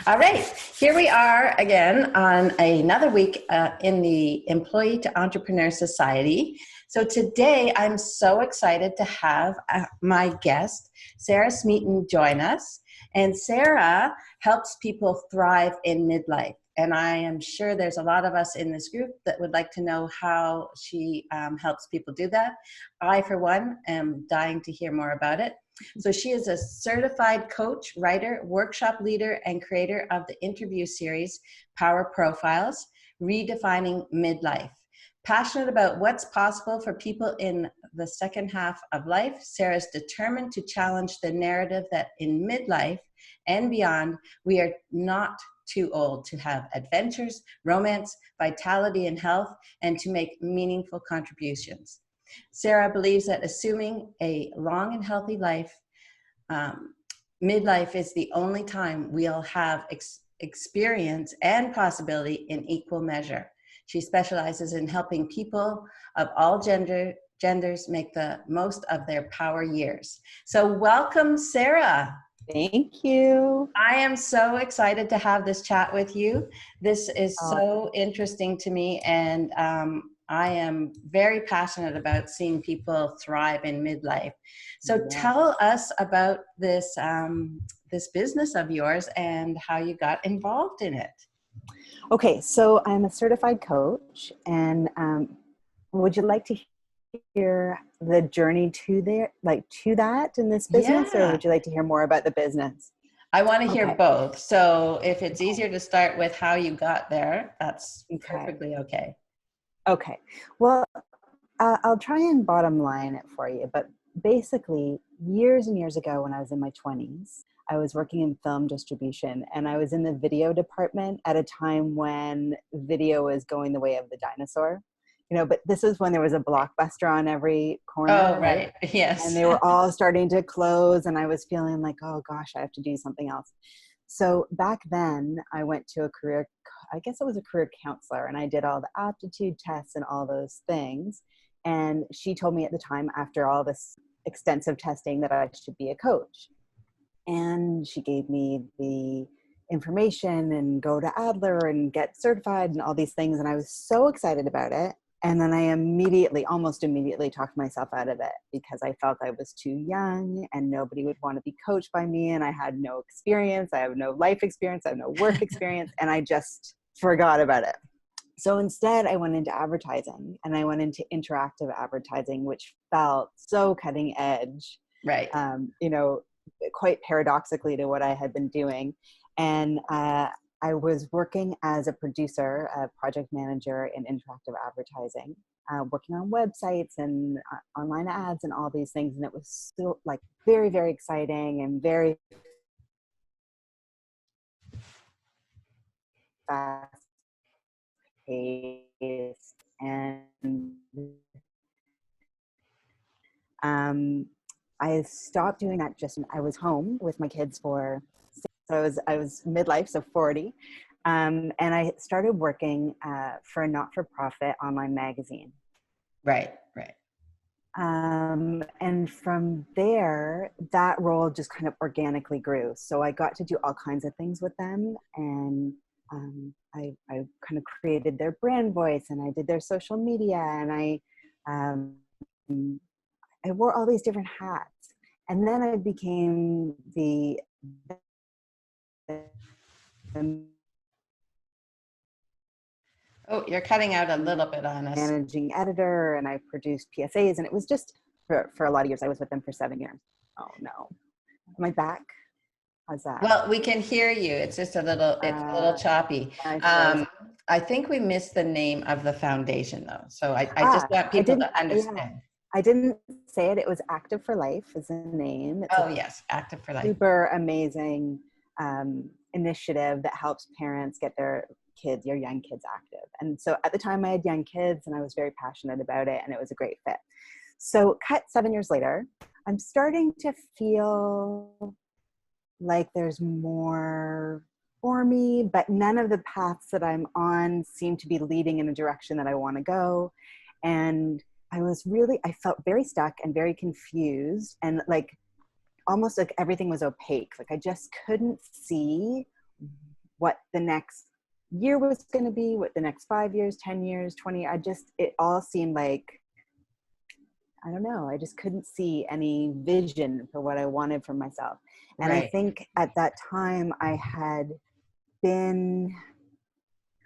All right, here we are again on another week in the Employee to Entrepreneur Society. So today I'm so excited to have my guest, Sara Smeaton, join us. And Sara helps people thrive in midlife. And I am sure there's a lot of us in this group that would like to know how she helps people do that. I, for one, am dying to hear more about it. So she is a certified coach, writer, workshop leader, and creator of the interview series, Power Profiles, Redefining Midlife. Passionate about what's possible for people in the second half of life, Sara's determined to challenge the narrative that in midlife and beyond, we are not too old to have adventures, romance, vitality, and health, and to make meaningful contributions. Sara believes that assuming a long and healthy life, midlife is the only time we'll have experience and possibility in equal measure. She specializes in helping people of all genders make the most of their power years. So welcome, Sara. Thank you. I am so excited to have this chat with you. This is so interesting to me, and I am very passionate about seeing people thrive in midlife. So tell us about this this business of yours and how you got involved in it. Okay, so I'm a certified coach, and would you like to hear the journey to that in this business, or would you like to hear more about the business? I want to hear both. So if it's easier to start with how you got there, that's perfectly okay. Okay. Well, I'll try and bottom line it for you. But basically, years and years ago when I was in my 20s, I was working in film distribution, and I was in the video department at a time when video was going the way of the dinosaur. You know, but this is when there was a Blockbuster on every corner. Oh, right. Yes. And they were all starting to close, and I was feeling like, oh gosh, I have to do something else. So back then I went to I guess it was a career counselor, and I did all the aptitude tests and all those things. And she told me at the time, after all this extensive testing, that I should be a coach. And she gave me the information and go to Adler and get certified and all these things. And I was so excited about it. And then I almost immediately talked myself out of it because I felt I was too young and nobody would want to be coached by me. And I had no experience. I have no life experience. I have no work experience. And I just forgot about it. So instead I went into advertising, and I went into interactive advertising, which felt so cutting edge. Right. You know, quite paradoxically to what I had been doing. And I was working as a producer, a project manager in interactive advertising, working on websites and online ads and all these things. And it was still like very, very exciting and very fast paced. And I stopped doing that I was home with my kids so I was midlife, so 40. And I started working for a not-for-profit online magazine. Right. And from there, that role just kind of organically grew. So I got to do all kinds of things with them. And I kind of created their brand voice, and I did their social media, and I wore all these different hats. And then I became the Oh, you're cutting out a little bit on us. Managing editor, and I produced PSAs, and it was just for a lot of years. I was with them for 7 years. Oh no. Am I back? How's that? Well, we can hear you. It's just a little choppy. I think we missed the name of the foundation though. So I just want people to understand. Yeah, I didn't say it. It was Active for Life is the name. It's yes. Active for Life. Super amazing initiative that helps parents get their young kids active. And so at the time I had young kids, and I was very passionate about it, and it was a great fit. So cut 7 years later, I'm starting to feel like there's more for me, but none of the paths that I'm on seem to be leading in a direction that I want to go. And I felt very stuck and very confused, and like almost like everything was opaque. Like I just couldn't see what the next year was going to be, what the next 5 years, 10 years, 20. It all seemed like, I don't know, I just couldn't see any vision for what I wanted for myself. And I Right. think at that time I had been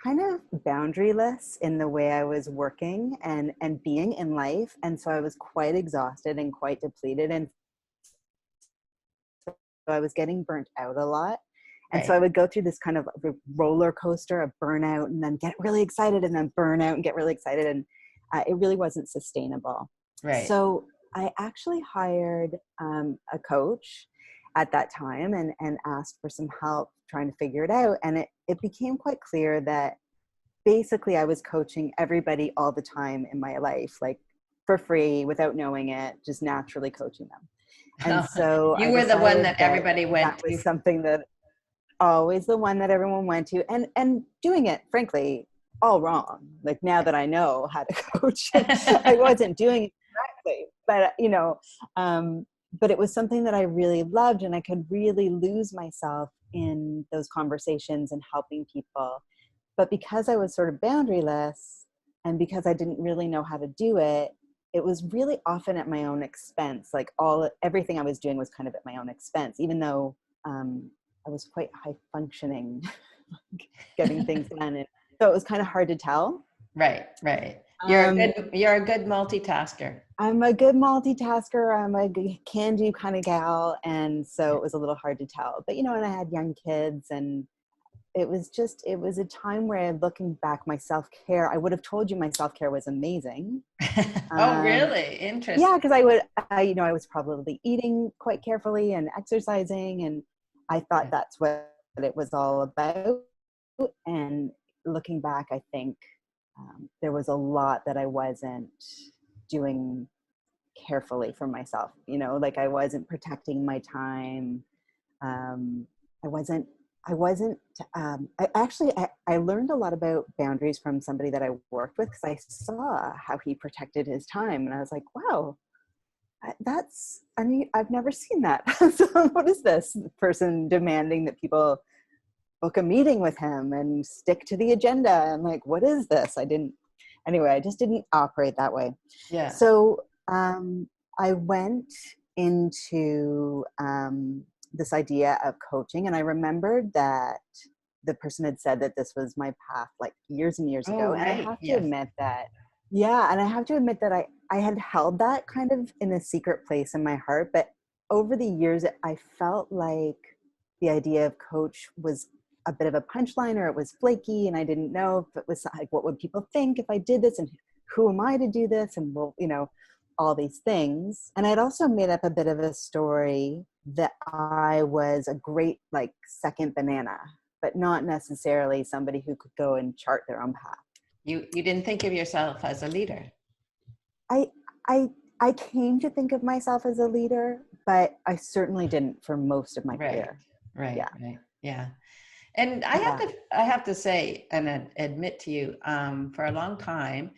kind of boundaryless in the way I was working and being in life. And so I was quite exhausted and quite depleted. And so I was getting burnt out a lot. And so Right. I would go through this kind of roller coaster of burnout and then get really excited and then burn out and get really excited. And it really wasn't sustainable. Right. So I actually hired a coach at that time and asked for some help trying to figure it out. And it became quite clear that basically I was coaching everybody all the time in my life, like for free, without knowing it, just naturally coaching them. And so You I were the one decided that that everybody went that to. was something that always the one that everyone went to, and doing it, frankly, all wrong. Like now that I know how to coach, I wasn't doing it correctly, but but it was something that I really loved, and I could really lose myself in those conversations and helping people. But because I was sort of boundaryless and because I didn't really know how to do it, it was really often at my own expense. Like everything I was doing was kind of at my own expense, even though I was quite high functioning, getting things done. And so it was kind of hard to tell. Right. Right. Um, You're a good multitasker. I'm a good multitasker. I'm a can-do kind of gal. And so it was a little hard to tell. But, and I had young kids, and it was a time where, looking back, my self-care, I would have told you my self-care was amazing. Oh, really? Yeah, Interesting. because I was probably eating quite carefully and exercising, and I thought that's what it was all about. And looking back, I think there was a lot that I wasn't doing carefully for myself. Like I wasn't protecting my time. Um, I wasn't. I wasn't. I learned a lot about boundaries from somebody that I worked with, because I saw how he protected his time, and I was like, wow. I've never seen that. So what is this person demanding that people book a meeting with him and stick to the agenda? I'm like, what is this? I just didn't operate that way. Yeah. So I went into this idea of coaching, and I remembered that the person had said that this was my path like years and years Oh, ago. And I right. have to Yes. admit that, yeah, and I have to admit that I had held that kind of in a secret place in my heart. But over the years, I felt like the idea of coach was a bit of a punchline, or it was flaky, and I didn't know if it was like, what would people think if I did this, and who am I to do this, and all these things. And I'd also made up a bit of a story that I was a great like second banana, but not necessarily somebody who could go and chart their own path. You didn't think of yourself as a leader. I I I came to think of myself as a leader, but I certainly didn't for most of my Right. career. Right. Yeah. Right. Yeah. And Yeah. I have to say and admit to you, for a long time,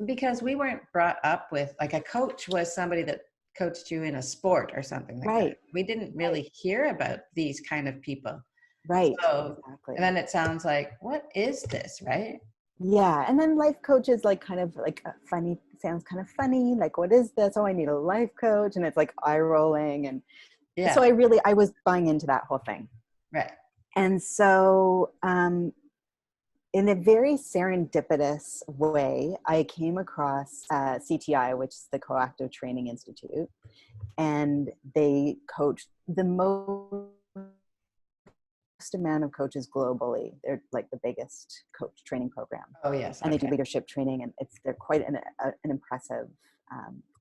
because we weren't brought up with, like, a coach was somebody that coached you in a sport or something like that. Right. We didn't Right. really hear about these kind of people. Right. So, and Exactly. then it sounds like, what is this, right? Yeah. And then life coach is like kind of like a funny, sounds kind of funny. Like, what is this? Oh, I need a life coach. And it's like eye rolling. And so Yeah, I was buying into that whole thing. right. And so, in a very serendipitous way, I came across CTI, which is the Coactive Training Institute, and they coach the most amount of coaches globally. They're like the biggest coach training program, Oh, yes. and they do Okay. leadership training, and they're quite an impressive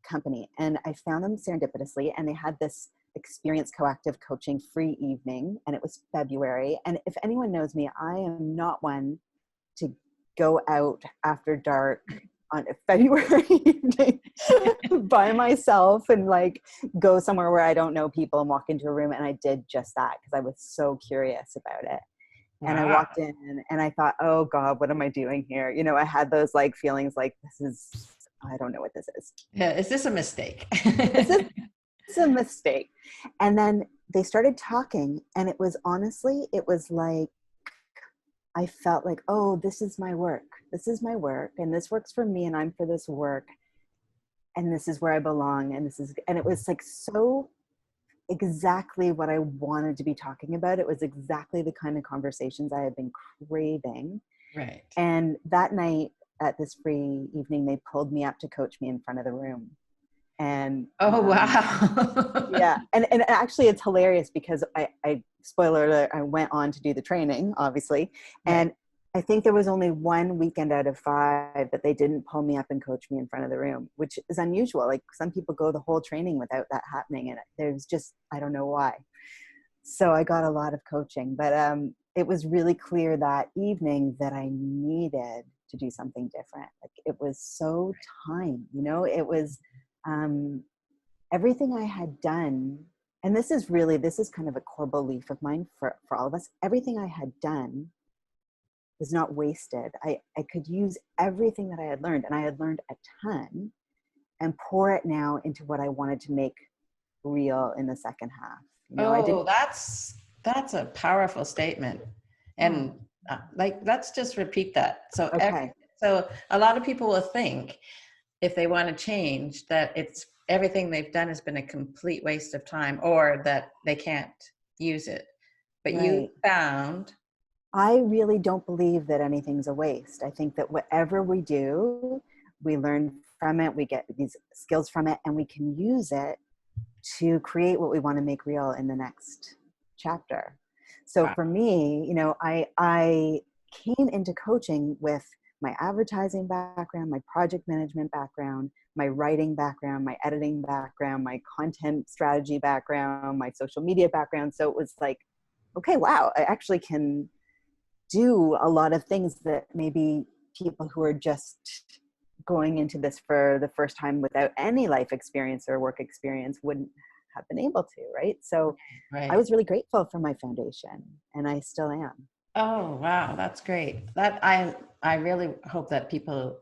company. And I found them serendipitously, and they had this experience coactive coaching free evening, and it was February. And if anyone knows me, I am not one to go out after dark on a February evening by myself and like go somewhere where I don't know people and walk into a room. And I did just that because I was so curious about it. And I Wow. walked in and I thought, oh God, what am I doing here? I had those like feelings like, I don't know what this is. Yeah. Is this a mistake? Is this a mistake? And then they started talking, and it was like I felt like, oh, this is my work. This is my work, and this works for me, and I'm for this work, and this is where I belong. And it was like so exactly what I wanted to be talking about. It was exactly the kind of conversations I had been craving. Right. And that night at this free evening, they pulled me up to coach me in front of the room. And Oh, wow. yeah, and actually it's hilarious because I spoiler alert, I went on to do the training, obviously, Right. and I think there was only one weekend out of 5 that they didn't pull me up and coach me in front of the room, which is unusual. Like some people go the whole training without that happening, and there's just, I don't know why. So I got a lot of coaching, but it was really clear that evening that I needed to do something different. Like it was so time, it was everything I had done. And this is kind of a core belief of mine for all of us. Everything I had done was not wasted. I could use everything that I had learned, and I had learned a ton, and pour it now into what I wanted to make real in the second half. I Oh, didn't. that's a powerful statement. Yeah. And like, let's just repeat that. Okay. So a lot of people will think if they want to change that it's everything they've done has been a complete waste of time or that they can't use it. But you Right. found. I really don't believe that anything's a waste. I think that whatever we do, we learn from it, we get these skills from it, and we can use it to create what we want to make real in the next chapter. So Wow. for me, I came into coaching with my advertising background, my project management background, my writing background, my editing background, my content strategy background, my social media background. So it was like, okay, wow, I actually can do a lot of things that maybe people who are just going into this for the first time without any life experience or work experience wouldn't have been able to, right? So I Right. was really grateful for my foundation, and I still am. Oh, wow, that's great. That I really hope that people,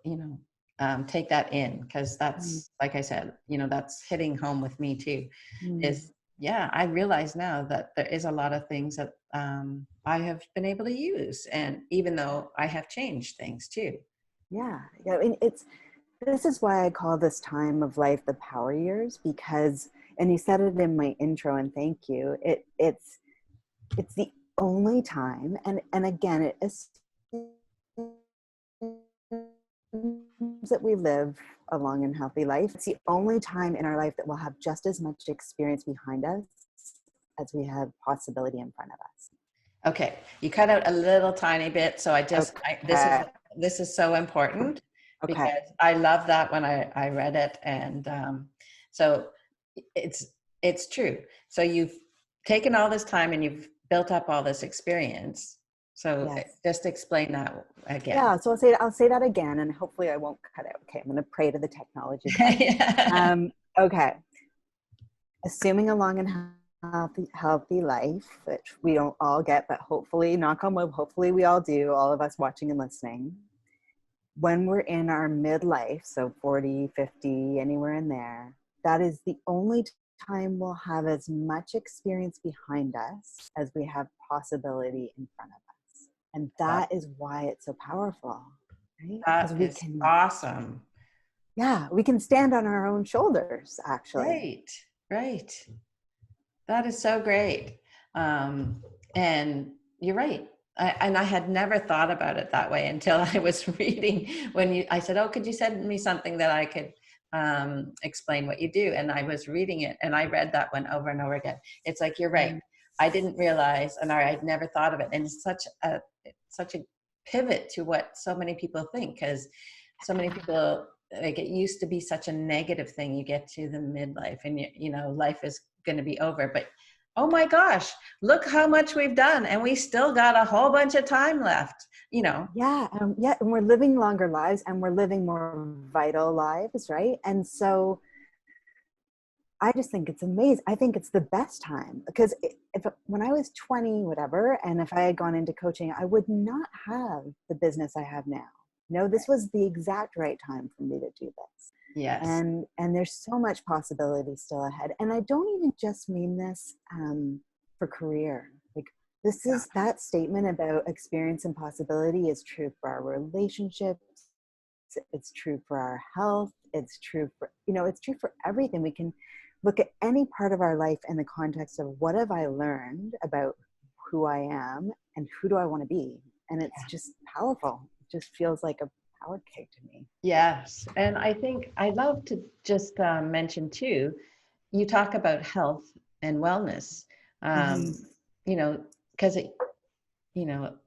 take that in, because that's, like I said, that's hitting home with me too. Mm-hmm. Is yeah, I realize now that there is a lot of things that I have been able to use, and even though I have changed things too. Yeah, yeah. I mean, this is why I call this time of life the power years, because, and you said it in my intro, and thank you. It's the only time, and again, it assumes that we live a long and healthy life. It's the only time in our life that we'll have just as much experience behind us as we have possibility in front of us. Okay, you cut out a little tiny bit, so Okay. this is so important Okay. because I love that when I read it, and so it's it's true. So you've taken all this time and you've built up all this experience. So Yes. just explain that again. Yeah. So I'll say that again, and hopefully I won't cut out. Okay. I'm going to pray to the technology god. Yeah. Okay. Assuming a long and healthy life, which we don't all get, but hopefully, knock on wood, hopefully we all do, all of us watching and listening. When we're in our midlife, so 40, 50, anywhere in there, that is the only time we'll have as much experience behind us as we have possibility in front of us. And that is why it's so powerful, right? Because That is awesome. we can stand on our own shoulders, actually. Right, right. That is so great. And you're right. And I had never thought about it that way until I was reading I said, oh, could you send me something that I could explain what you do? And I was reading it and I read that one over and over again. It's like, you're right. I didn't realize, and I'd never thought of it. And it's such a pivot to what so many people think, because so many people, like, it used to be such a negative thing. You get to the midlife and life is going to be over, but oh my gosh, look how much we've done and we still got a whole bunch of time left. Yeah, and we're living longer lives, and we're living more vital lives, right? And so I just think it's amazing. I think it's the best time, because when I was 20, whatever, and if I had gone into coaching, I would not have the business I have now. This was the exact right time for me to do this. Yes. And there's so much possibility still ahead. And I don't even just mean this for career. Like, This is that statement about experience and possibility is true for our relationships. It's true for our health. It's true for, it's true for everything. We can look at any part of our life in the context of what have I learned about who I am and who do I want to be? And it's just powerful. It just feels like a power kick to me. Yes. And I think I'd love to just mention too, you talk about health and wellness, you know, because it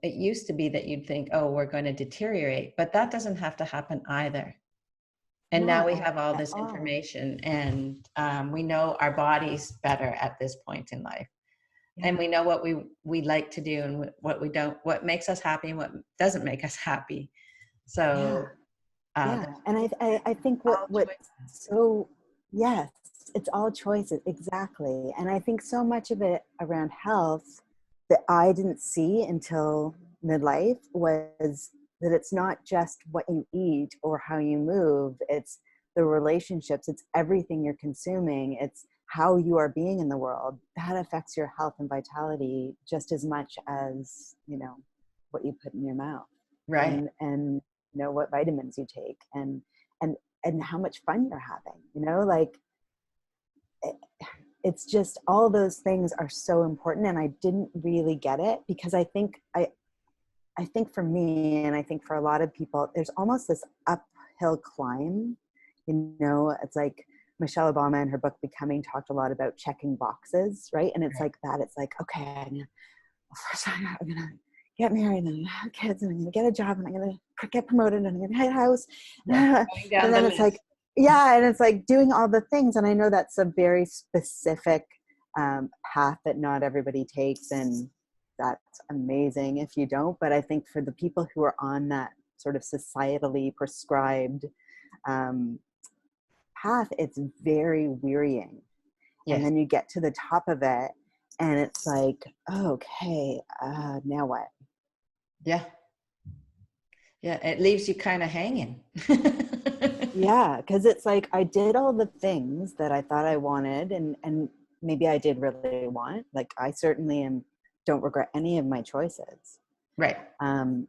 used to be that you'd think, oh, we're going to deteriorate, but that doesn't have to happen either. And now Not we have all at this all. information, and we know our bodies better at this point in life. Yeah. And we know what we like to do and what we don't, what makes us happy and what doesn't make us happy. So Yeah. And I think all what choices. so, yes, it's all choices. Exactly. And I think so much of it around health that I didn't see until midlife was that it's not just what you eat or how you move. It's the relationships. It's everything you're consuming. It's how you are being in the world. That affects your health and vitality just as much as, what you put in your mouth. Right. And what vitamins you take and and how much fun you're having, like it, it's just all those things are so important. And I didn't really get it because I think for me, and I think for a lot of people, there's almost this uphill climb. It's like Michelle Obama in her book Becoming talked a lot about checking boxes, right? And it's Right. like that. It's like, okay, first I'm gonna get married and I'm gonna have kids and I'm gonna get a job and I'm gonna get promoted and I'm gonna get a house. Yeah. Going down And the then it's like, list. and it's like doing all the things. And I know that's a very specific path that not everybody takes. And that's amazing if you don't. But I think for the people who are on that sort of societally prescribed um, path, it's very wearying. And Yes. then you get to the top of it and it's like, okay, now what? Yeah. Yeah. It leaves you kind of hanging. Yeah, because it's like I did all the things that I thought I wanted, and maybe I did really want. Like I certainly don't regret any of my choices. Right. Um,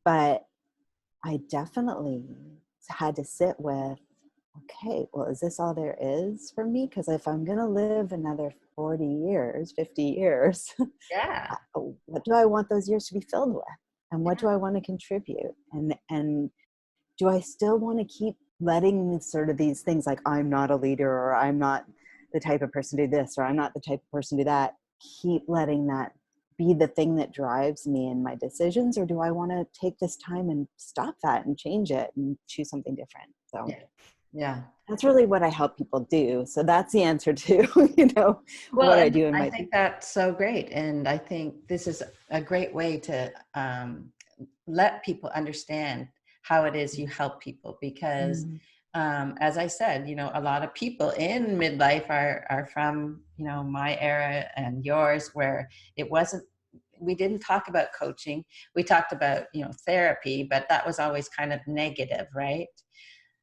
but I definitely had to sit with, okay, well, is this all there is for me? Because if I'm gonna live another 40 years, 50 years, Yeah. what do I want those years to be filled with? And what Yeah. do I want to contribute? And do I still want to keep letting sort of these things like I'm not a leader or I'm not the type of person to do this or I'm not the type of person to do that, keep letting that be the thing that drives me in my decisions? Or do I want to take this time and stop that and change it and choose something different? So Yeah. Yeah. that's really what I help people do. So that's the answer to, Well, what I and do in I my think that's so great. And I think this is a great way to let people understand how it is you help people because mm, as I said, a lot of people in midlife are from, my era and yours where it wasn't, we didn't talk about coaching. We talked about, therapy, but that was always kind of negative, right?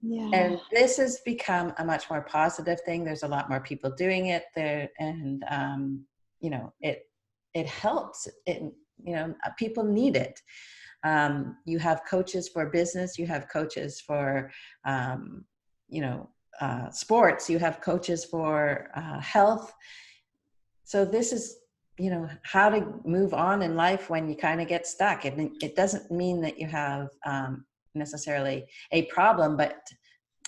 yeah. And this has become a much more positive thing. There's a lot more people doing it there, and it helps. People need it. You have coaches for business. You have coaches for um, sports. You have coaches for health. So this is how to move on in life when you kind of get stuck. And it doesn't mean that you have necessarily a problem, but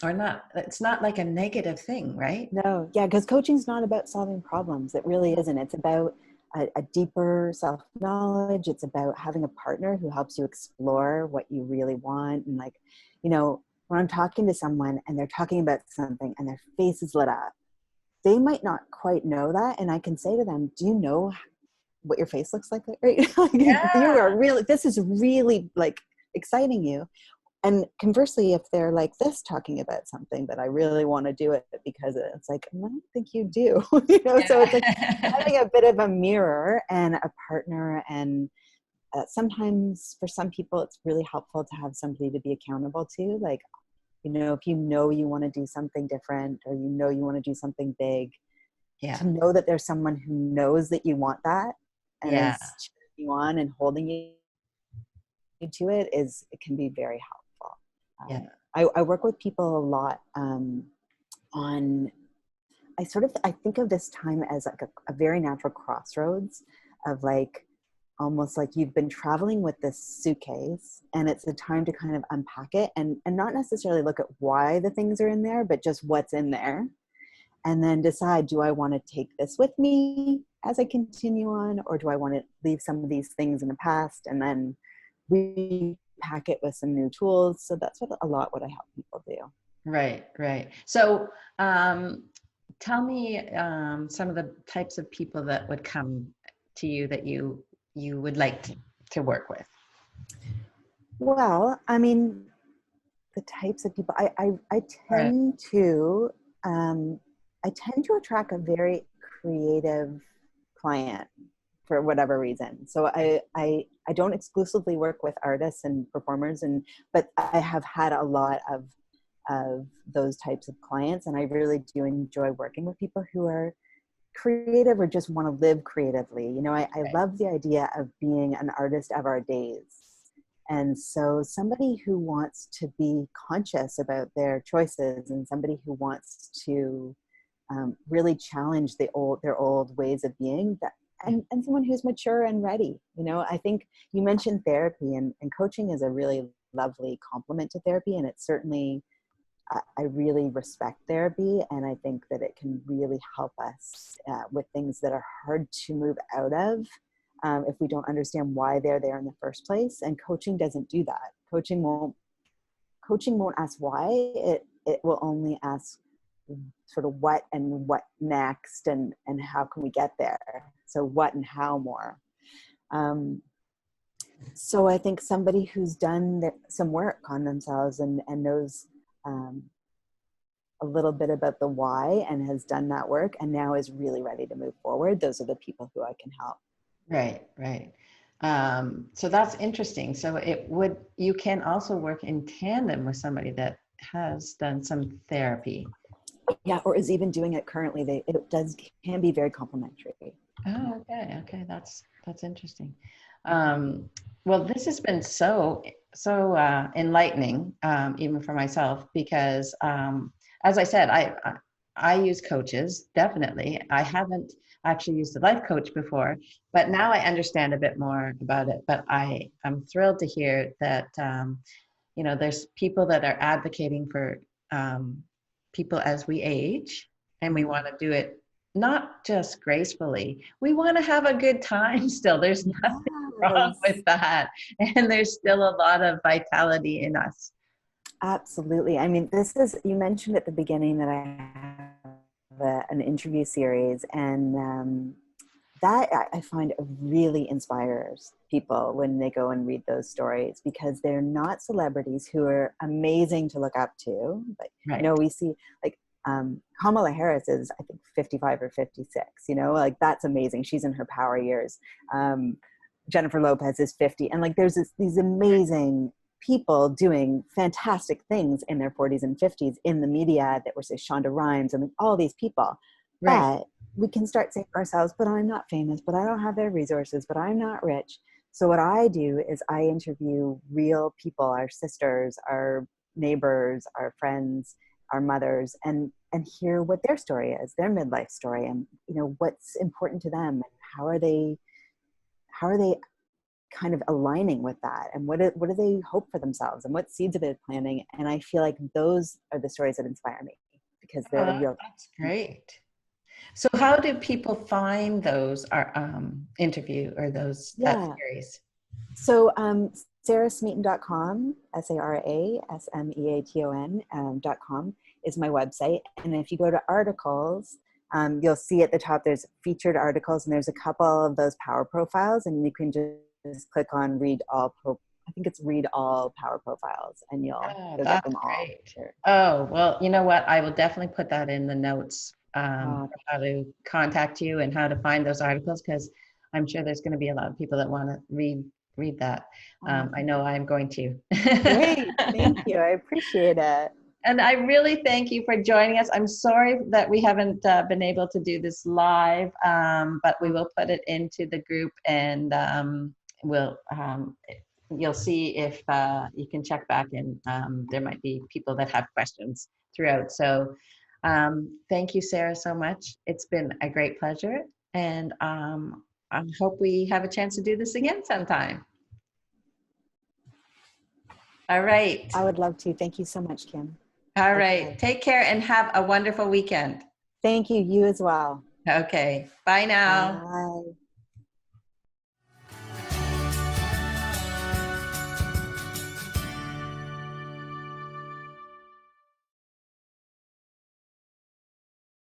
or not, it's not like a negative thing, right? No, yeah, because coaching's not about solving problems. It really isn't. It's about a deeper self-knowledge. It's about having a partner who helps you explore what you really want. And like, when I'm talking to someone and they're talking about something and their face is lit up, they might not quite know that. And I can say to them, do you know what your face looks like? Right? Like, you Yeah. are really, this is really like exciting you. And conversely, if they're like this talking about something, but I really want to do it because it's like, I don't think you do, so it's like Yeah. having a bit of a mirror and a partner. And sometimes for some people, it's really helpful to have somebody to be accountable to. Like, if you want to do something different or you want to do something big, Yeah. to know that there's someone who knows that you want that and Yeah. is you on and holding you to it it can be very helpful. Yeah. I work with people a lot on, I think of this time as like a very natural crossroads of like, almost like you've been traveling with this suitcase and it's the time to kind of unpack it and not necessarily look at why the things are in there, but just what's in there. And then decide, do I want to take this with me as I continue on, or do I want to leave some of these things in the past and then repack it with some new tools? So that's what I help people do. Right, right. So tell me some of the types of people that would come to you that you would like to work with. Well, I mean, the types of people I tend to attract a very creative client for whatever reason. So I don't exclusively work with artists and performers, but I have had a lot of those types of clients, and I really do enjoy working with people who are creative or just want to live creatively. You know, I love the idea of being an artist of our days. And so somebody who wants to be conscious about their choices and somebody who wants to really challenge their old ways of being, and someone who's mature and ready. You know, I think you mentioned therapy, and coaching is a really lovely complement to therapy. And it's certainly, I really respect therapy, and I think that it can really help us with things that are hard to move out of if we don't understand why they're there in the first place. And coaching doesn't do that. Coaching won't ask why. It will only ask sort of what and what next, and how can we get there. So what and how more. So I think somebody who's done some work on themselves and knows a little bit about the why and has done that work and now is really ready to move forward, those are the people who I can help. Right, right. So that's interesting. So you can also work in tandem with somebody that has done some therapy. Yeah, or is even doing it currently. Can be very complementary. Oh, okay. That's interesting. Well, this has been so enlightening, even for myself, because as I said, I use coaches, definitely. I haven't actually used a life coach before, but now I understand a bit more about it. But I'm thrilled to hear that there's people that are advocating for people as we age, and we want to do it not just gracefully. We want to have a good time still. There's nothing wrong with that. And there's still a lot of vitality in us. Absolutely. I mean, you mentioned at the beginning that I have an interview series, and that I find really inspires people when they go and read those stories, because they're not celebrities who are amazing to look up to. But, right. We see like Kamala Harris is, I think, 55 or 56, like that's amazing. She's in her power years. Jennifer Lopez is 50. And like, there's these amazing people doing fantastic things in their 40s and 50s in the media that were, say, Shonda Rhimes and all these people. Right. But we can start saying to ourselves, but I'm not famous, but I don't have their resources, but I'm not rich. So what I do is I interview real people, our sisters, our neighbors, our friends, our mothers, and hear what their story is, their midlife story, and what's important to them, and how are they kind of aligning with that, and what do they hope for themselves, and what seeds are they planting. And I feel like those are the stories that inspire me, because they're real. That's great. So how do people find those interview or that series? So sarasmeaton.com, SARASMEATON.com is my website. And if you go to articles, you'll see at the top there's featured articles, and there's a couple of those power profiles, and you can just click on read all power profiles, and you'll get them all. Great. Oh, well, you know what? I will definitely put that in the notes, how to contact you and how to find those articles, because I'm sure there's going to be a lot of people that want to read that. I know I'm going to. Great. Thank you. I appreciate it. And I really thank you for joining us. I'm sorry that we haven't been able to do this live, but we will put it into the group, and we'll you'll see if you can check back, and there might be people that have questions throughout. So thank you, Sarah, so much. It's been a great pleasure, and I hope we have a chance to do this again sometime. All right. I would love to. Thank you so much, Kim. All right. Take care and have a wonderful weekend. Thank you. You as well. Okay. Bye now. Bye.